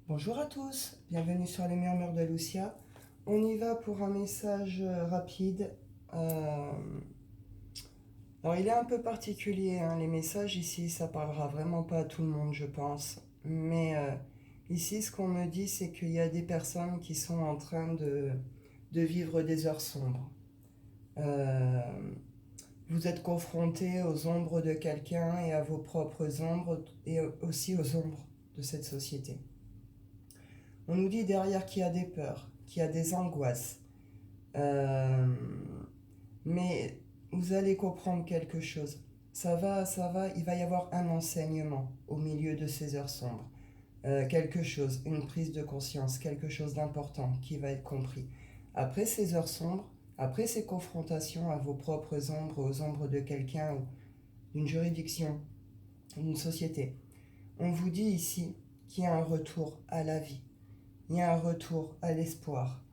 Bonjour à tous, bienvenue sur les murmures de Lucia. On y va pour un message rapide. Alors il est un peu particulier, hein, les messages ici, ça parlera vraiment pas à tout le monde, je pense. Mais ici, ce qu'on me dit, c'est qu'il y a des personnes qui sont en train de vivre des heures sombres. Euh, vous êtes confrontés aux ombres de quelqu'un et à vos propres ombres et aussi aux ombres de cette société. On nous dit derrière qu'il y a des peurs, qu'il y a des angoisses. Euh, mais vous allez comprendre quelque chose. Ça va, il va y avoir un enseignement au milieu de ces heures sombres. Quelque chose, une prise de conscience, quelque chose d'important qui va être compris. Après ces heures sombres, après ces confrontations à vos propres ombres, aux ombres de quelqu'un, d'une juridiction, d'une société, on vous dit ici qu'il y a un retour à la vie. Il y a un retour à l'espoir.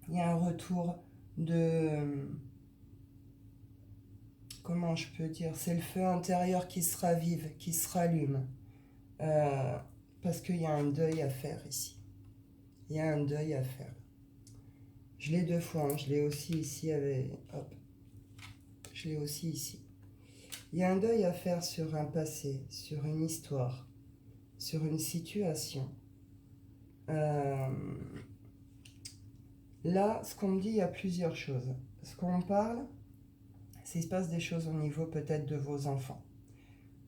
Il y a un retour de... Comment je peux dire? C'est le feu intérieur qui se ravive, qui se rallume. Euh, Parce qu'il y a un deuil à faire ici. Il y a un deuil à faire. Je l'ai deux fois, hein. Je l'ai aussi ici avec... Hop. Je l'ai aussi ici. Il y a un deuil à faire sur un passé, sur une histoire, sur une situation. Euh, Là, ce qu'on me dit, il y a plusieurs choses. Ce qu'on parle, c'est qu'il se passe des choses au niveau peut-être de vos enfants.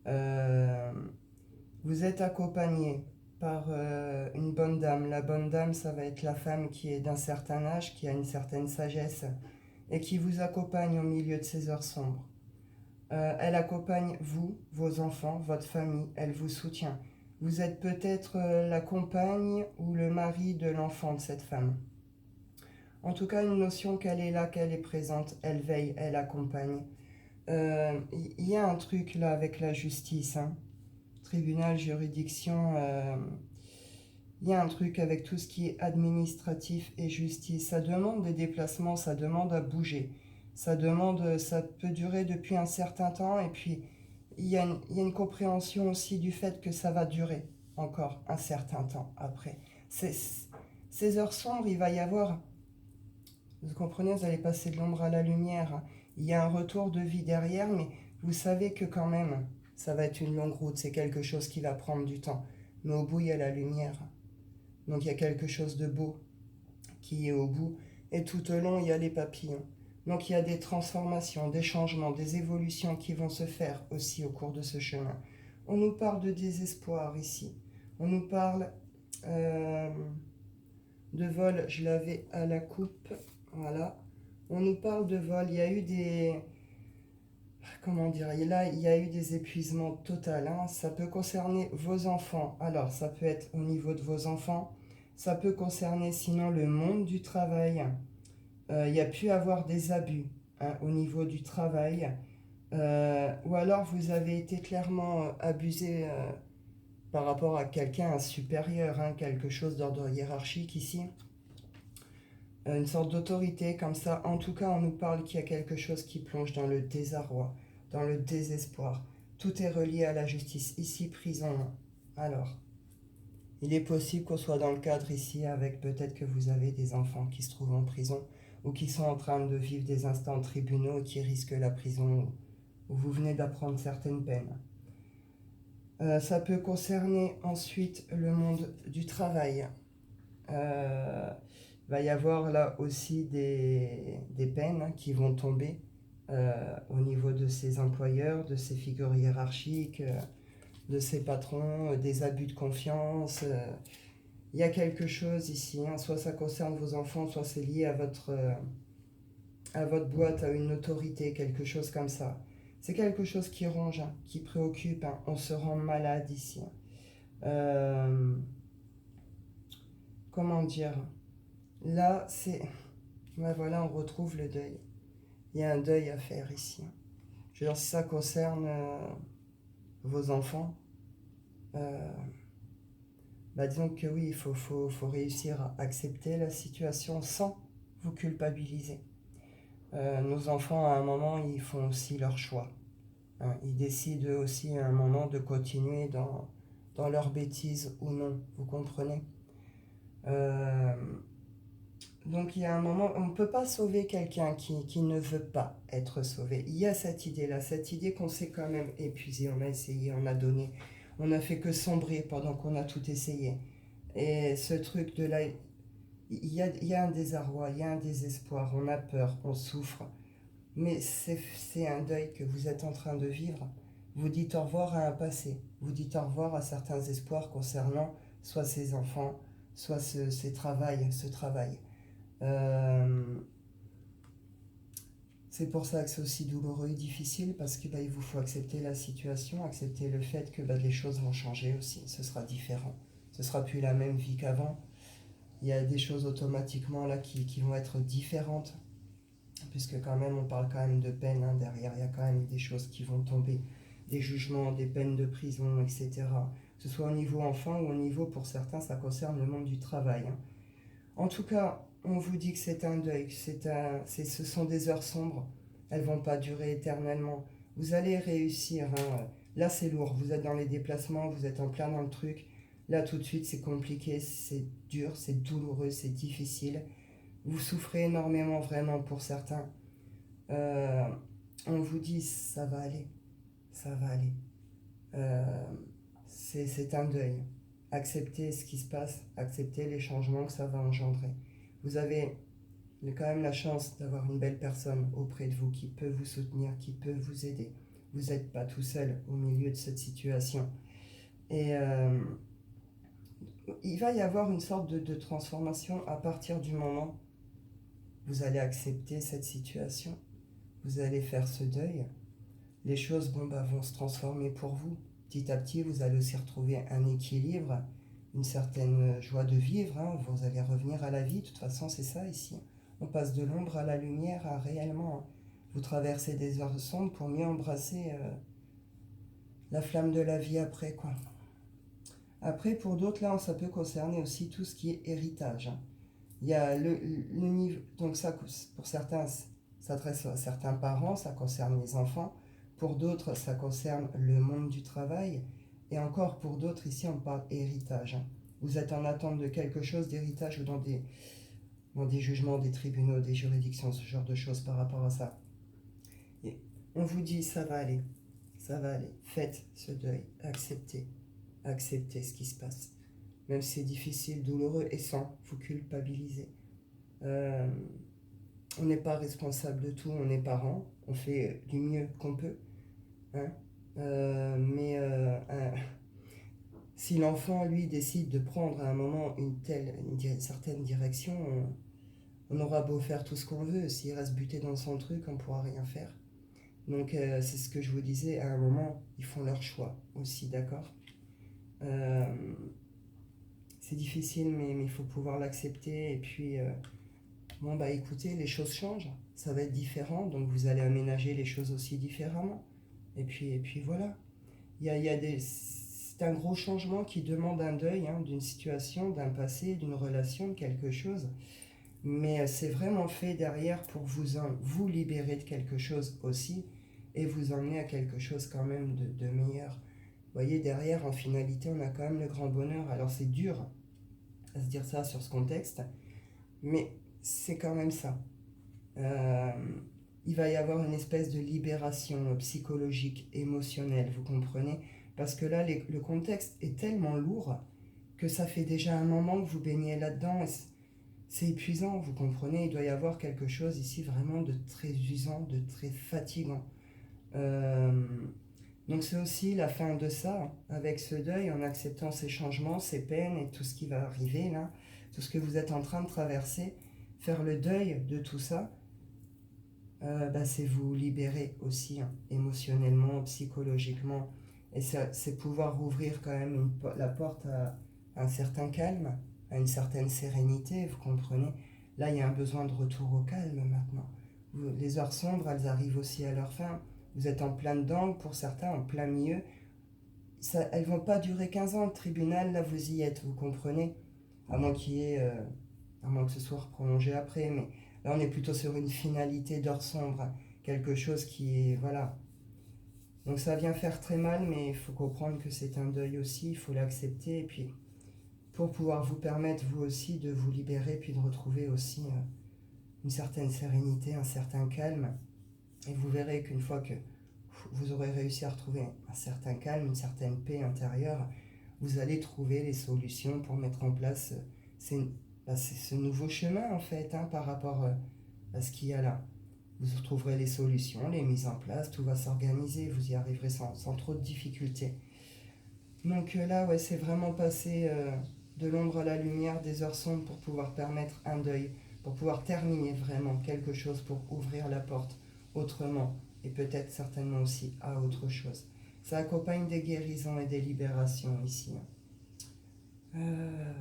Euh, Vous êtes accompagné par une bonne dame. La bonne dame, ça va être la femme qui est d'un certain âge, qui a une certaine sagesse et qui vous accompagne au milieu de ces heures sombres. Elle accompagne vous, vos enfants, votre famille, elle vous soutient. Vous êtes peut-être la compagne ou le mari de l'enfant de cette femme. En tout cas, une notion qu'elle est là, qu'elle est présente, elle veille, elle accompagne. Y a un truc là avec la justice, hein. Tribunal, juridiction, il y a un truc avec tout ce qui est administratif et justice. Ça demande des déplacements, ça demande à bouger. Ça peut durer depuis un certain temps et puis il y a une compréhension aussi du fait que ça va durer encore un certain temps après. C'est, ces heures sombres, il va y avoir, vous comprenez, vous allez passer de l'ombre à la lumière. Il y a un retour de vie derrière, mais vous savez que quand même, ça va être une longue route, c'est quelque chose qui va prendre du temps. Mais au bout, il y a la lumière. Donc il y a quelque chose de beau qui est au bout. Et tout au long, il y a les papillons. Donc il y a des transformations, des changements, des évolutions qui vont se faire aussi au cours de ce chemin. On nous parle de désespoir ici. On nous parle euh, de vol, je l'avais à la coupe. Voilà. On nous parle de vol. Il y a eu des... Comment dire? Là, il y a eu des épuisements totaux, hein. Ça peut concerner vos enfants. Alors, ça peut être au niveau de vos enfants. Ça peut concerner sinon le monde du travail. Il y a pu avoir des abus, hein, au niveau du travail. Ou alors vous avez été clairement abusé par rapport à quelqu'un, un supérieur, hein, quelque chose d'ordre hiérarchique ici. Une sorte d'autorité comme ça. En tout cas, on nous parle qu'il y a quelque chose qui plonge dans le désarroi, dans le désespoir. Tout est relié à la justice. Ici, prison. Alors, il est possible qu'on soit dans le cadre ici avec peut-être que vous avez des enfants qui se trouvent en prison ou qui sont en train de vivre des instants tribunaux et qui risquent la prison ou vous venez d'apprendre certaines peines. Ça peut concerner ensuite le monde du travail. Euh, il va y avoir là aussi des peines qui vont tomber au niveau de ces employeurs, de ces figures hiérarchiques, de ces patrons, des abus de confiance. Il y a quelque chose ici, hein, soit ça concerne vos enfants, soit c'est lié à votre boîte, à une autorité, quelque chose comme ça. C'est quelque chose qui ronge, hein, qui préoccupe, hein. On se rend malade ici. Euh, Comment dire? Là, c'est... Ouais, voilà, on retrouve le deuil. Il y a un deuil à faire ici. Je veux dire, si ça concerne vos enfants, euh, bah disons que oui, faut réussir à accepter la situation sans vous culpabiliser. Nos enfants, à un moment, ils font aussi leur choix, hein. Ils décident aussi à un moment de continuer dans leur bêtise ou non, vous comprenez. Euh, donc il y a un moment, on ne peut pas sauver quelqu'un qui ne veut pas être sauvé. Il y a cette idée-là, cette idée qu'on s'est quand même épuisé, on a essayé, on a donné, on n'a fait que sombrer pendant qu'on a tout essayé. Et ce truc de là, il y a un désarroi, il y a un désespoir, on a peur, on souffre. Mais c'est un deuil que vous êtes en train de vivre. Vous dites au revoir à un passé, vous dites au revoir à certains espoirs concernant soit ses enfants, soit ce travail. Euh, c'est pour ça que c'est aussi douloureux et difficile, parce que il vous faut accepter la situation, accepter le fait que les choses vont changer aussi, ce sera différent. Ce sera plus la même vie qu'avant. Il y a des choses automatiquement là qui vont être différentes, puisque quand même on parle quand même de peine, hein, derrière, il y a quand même des choses qui vont tomber, des jugements, des peines de prison, etc. Que ce soit au niveau enfant ou au niveau, pour certains, ça concerne le monde du travail, hein. En tout cas, on vous dit que c'est un deuil, ce sont des heures sombres, elles vont pas durer éternellement. Vous allez réussir, hein. Là c'est lourd, vous êtes dans les déplacements, vous êtes en plein dans le truc. Là tout de suite c'est compliqué, c'est dur, c'est douloureux, c'est difficile. Vous souffrez énormément vraiment pour certains. Euh, on vous dit ça va aller, ça va aller. Euh, c'est un deuil. Acceptez ce qui se passe, acceptez les changements que ça va engendrer. Vous avez quand même la chance d'avoir une belle personne auprès de vous qui peut vous soutenir, qui peut vous aider. Vous n'êtes pas tout seul au milieu de cette situation. Et il va y avoir une sorte de transformation à partir du moment où vous allez accepter cette situation. Vous allez faire ce deuil. Les choses vont se transformer pour vous. Petit à petit, vous allez aussi retrouver un équilibre, une certaine joie de vivre, hein. Vous allez revenir à la vie. De toute façon, c'est ça ici. On passe de l'ombre à la lumière, à réellement. Vous traversez des heures sombres pour mieux embrasser la flamme de la vie après, quoi. Après, pour d'autres, là, ça peut concerner aussi tout ce qui est héritage, hein. Il y a le niveau. Donc, ça, pour certains, ça s'adresse à certains parents, ça concerne les enfants. Pour d'autres, ça concerne le monde du travail. Et encore, pour d'autres, ici, on parle héritage, hein. Vous êtes en attente de quelque chose d'héritage ou dans des jugements, des tribunaux, des juridictions, ce genre de choses par rapport à ça. Et on vous dit, ça va aller, ça va aller. Faites ce deuil, acceptez ce qui se passe. Même si c'est difficile, douloureux et sans vous culpabiliser. Euh, on n'est pas responsable de tout, on est parents, on fait du mieux qu'on peut, hein. Si l'enfant, lui, décide de prendre à un moment une certaine direction, on aura beau faire tout ce qu'on veut, s'il reste buté dans son truc, on ne pourra rien faire. Donc c'est ce que je vous disais, à un moment, ils font leur choix aussi, d'accord. euh, C'est difficile, mais il faut pouvoir l'accepter. Et puis, écoutez, les choses changent, ça va être différent, donc vous allez aménager les choses aussi différemment. Et puis voilà. C'est un gros changement qui demande un deuil, hein, d'une situation, d'un passé, d'une relation, de quelque chose. Mais c'est vraiment fait derrière pour vous libérer de quelque chose aussi et vous emmener à quelque chose quand même de meilleur. Vous voyez, derrière, en finalité, on a quand même le grand bonheur. Alors c'est dur à se dire ça sur ce contexte, mais c'est quand même ça. Euh, il va y avoir une espèce de libération psychologique, émotionnelle, vous comprenez? Parce que là, le contexte est tellement lourd que ça fait déjà un moment que vous baignez là-dedans. Et c'est épuisant, vous comprenez? Il doit y avoir quelque chose ici vraiment de très usant, de très fatigant. Euh, donc c'est aussi la fin de ça, hein, avec ce deuil, en acceptant ces changements, ces peines et tout ce qui va arriver là, tout ce que vous êtes en train de traverser. Faire le deuil de tout ça, c'est vous libérer aussi, hein, émotionnellement, psychologiquement. Et c'est pouvoir ouvrir quand même la porte à un certain calme, à une certaine sérénité, vous comprenez. Là, il y a un besoin de retour au calme maintenant. Les heures sombres, elles arrivent aussi à leur fin. Vous êtes en plein dedans, pour certains, en plein milieu. Elles ne vont pas durer 15 ans, le tribunal, là, vous y êtes, vous comprenez. À moins qu'il y ait... à moins que ce soit prolongé après, mais là, on est plutôt sur une finalité d'heures sombres, quelque chose qui est... Voilà. Donc ça vient faire très mal, mais il faut comprendre que c'est un deuil aussi, il faut l'accepter, et puis pour pouvoir vous permettre vous aussi de vous libérer, puis de retrouver aussi une certaine sérénité, un certain calme. Et vous verrez qu'une fois que vous aurez réussi à retrouver un certain calme, une certaine paix intérieure, vous allez trouver les solutions pour mettre en place ce nouveau chemin en fait, hein, par rapport à ce qu'il y a là. Vous trouverez les solutions, les mises en place, tout va s'organiser, vous y arriverez sans trop de difficultés. Donc là, ouais, c'est vraiment passer de l'ombre à la lumière, des heures sombres pour pouvoir permettre un deuil, pour pouvoir terminer vraiment quelque chose, pour ouvrir la porte autrement, et peut-être certainement aussi à autre chose. Ça accompagne des guérisons et des libérations ici. Euh...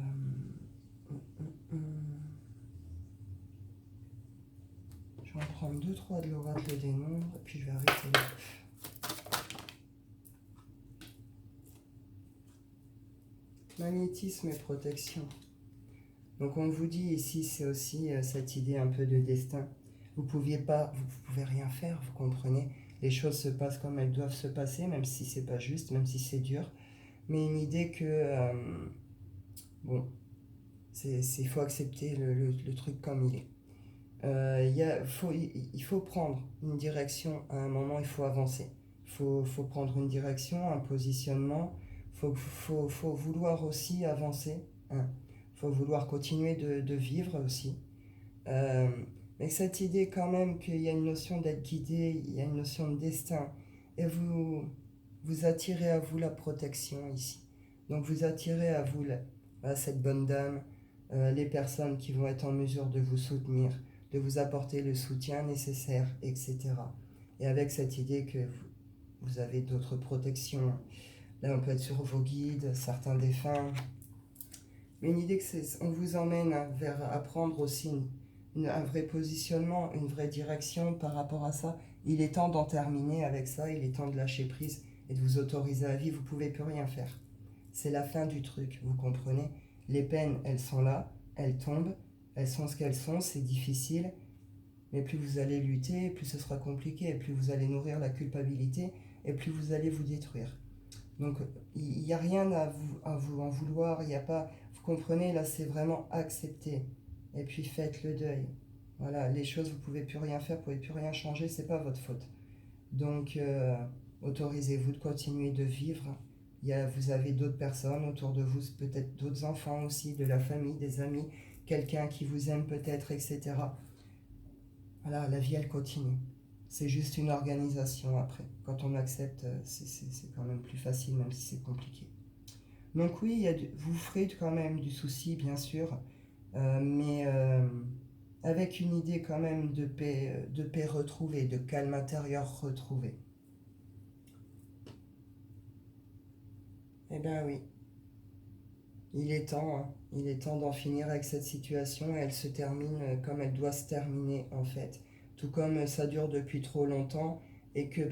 Je vais en prendre 2-3 de l'oracle des nombres, et puis je vais arrêter là. Magnétisme et protection. Donc on vous dit ici, c'est aussi cette idée un peu de destin. Vous pouvez rien faire, vous comprenez. Les choses se passent comme elles doivent se passer, même si c'est pas juste, même si c'est dur. Mais une idée que, bon, il faut accepter le truc comme il est. Il faut prendre une direction à un moment, il faut avancer. Faut prendre une direction, un positionnement. Faut vouloir aussi avancer. Hein. Faut vouloir continuer de vivre aussi. Euh, mais cette idée quand même qu'il y a une notion d'être guidé, il y a une notion de destin. Et vous attirez à vous la protection ici. Donc vous attirez à vous cette bonne dame, les personnes qui vont être en mesure de vous soutenir, de vous apporter le soutien nécessaire, etc. Et avec cette idée que vous avez d'autres protections. Là, on peut être sur vos guides, certains défunts. Mais une idée que on vous emmène vers apprendre aussi un vrai positionnement, une vraie direction par rapport à ça. Il est temps d'en terminer avec ça, il est temps de lâcher prise et de vous autoriser à vivre. Vous ne pouvez plus rien faire. C'est la fin du truc, vous comprenez? Les peines, elles sont là, elles tombent, elles sont ce qu'elles sont, c'est difficile. Mais plus vous allez lutter, plus ce sera compliqué, et plus vous allez nourrir la culpabilité, et plus vous allez vous détruire. Donc il n'y a rien à vous en vouloir, il n'y a pas... Vous comprenez, là c'est vraiment accepter. Et puis faites le deuil. Voilà, les choses, vous ne pouvez plus rien faire, vous ne pouvez plus rien changer, c'est pas votre faute. Donc autorisez-vous de continuer de vivre. Vous avez d'autres personnes autour de vous, peut-être d'autres enfants aussi, de la famille, des amis, quelqu'un qui vous aime peut-être, etc. Voilà, la vie elle continue. C'est juste une organisation après. Quand on accepte, c'est quand même plus facile, même si c'est compliqué. Donc oui, vous ferez quand même du souci, bien sûr, mais avec une idée quand même de paix retrouvée, de calme intérieur retrouvé. Eh bien oui, il est temps, hein. Il est temps d'en finir avec cette situation et elle se termine comme elle doit se terminer en fait. Tout comme ça dure depuis trop longtemps et que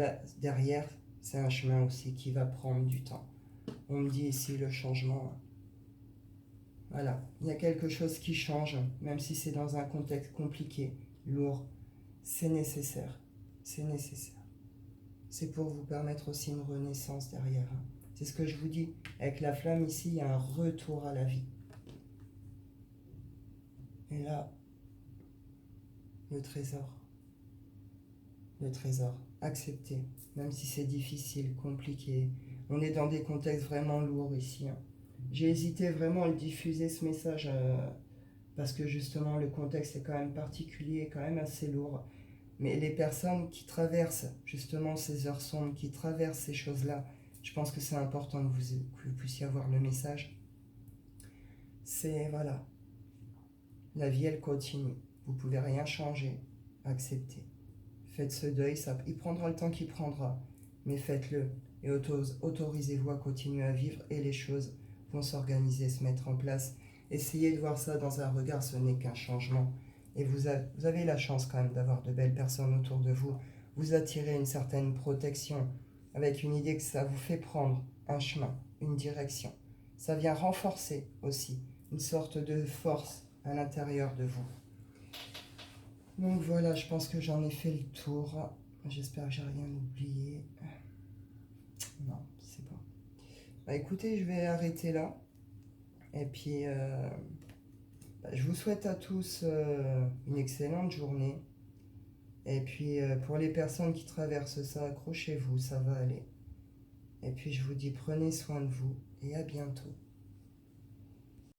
derrière, c'est un chemin aussi qui va prendre du temps. On me dit ici le changement. Voilà, il y a quelque chose qui change, même si c'est dans un contexte compliqué, lourd. C'est nécessaire. C'est nécessaire. C'est pour vous permettre aussi une renaissance derrière. C'est ce que je vous dis. Avec la flamme ici, il y a un retour à la vie. Et là, le trésor. Le trésor. Accepter. Même si c'est difficile, compliqué. On est dans des contextes vraiment lourds ici. Hein. J'ai hésité vraiment à le diffuser ce message parce que justement le contexte est quand même particulier, quand même assez lourd. Mais les personnes qui traversent justement ces heures sombres, qui traversent ces choses-là, je pense que c'est important que vous puissiez avoir le message. C'est, voilà, la vie elle continue. Vous ne pouvez rien changer. Acceptez. Faites ce deuil, il prendra le temps qu'il prendra, mais faites-le. Et autorisez-vous à continuer à vivre et les choses vont s'organiser, se mettre en place. Essayez de voir ça dans un regard, ce n'est qu'un changement. Et vous avez la chance quand même d'avoir de belles personnes autour de vous. Vous attirez une certaine protection avec une idée que ça vous fait prendre un chemin, une direction. Ça vient renforcer aussi une sorte de force à l'intérieur de vous. Donc voilà, je pense que j'en ai fait le tour. J'espère que j'ai rien oublié. Non, c'est pas. Bah, écoutez, je vais arrêter là. Et puis, je vous souhaite à tous une excellente journée. Et puis, pour les personnes qui traversent ça, accrochez-vous, ça va aller. Et puis, je vous dis, prenez soin de vous et à bientôt.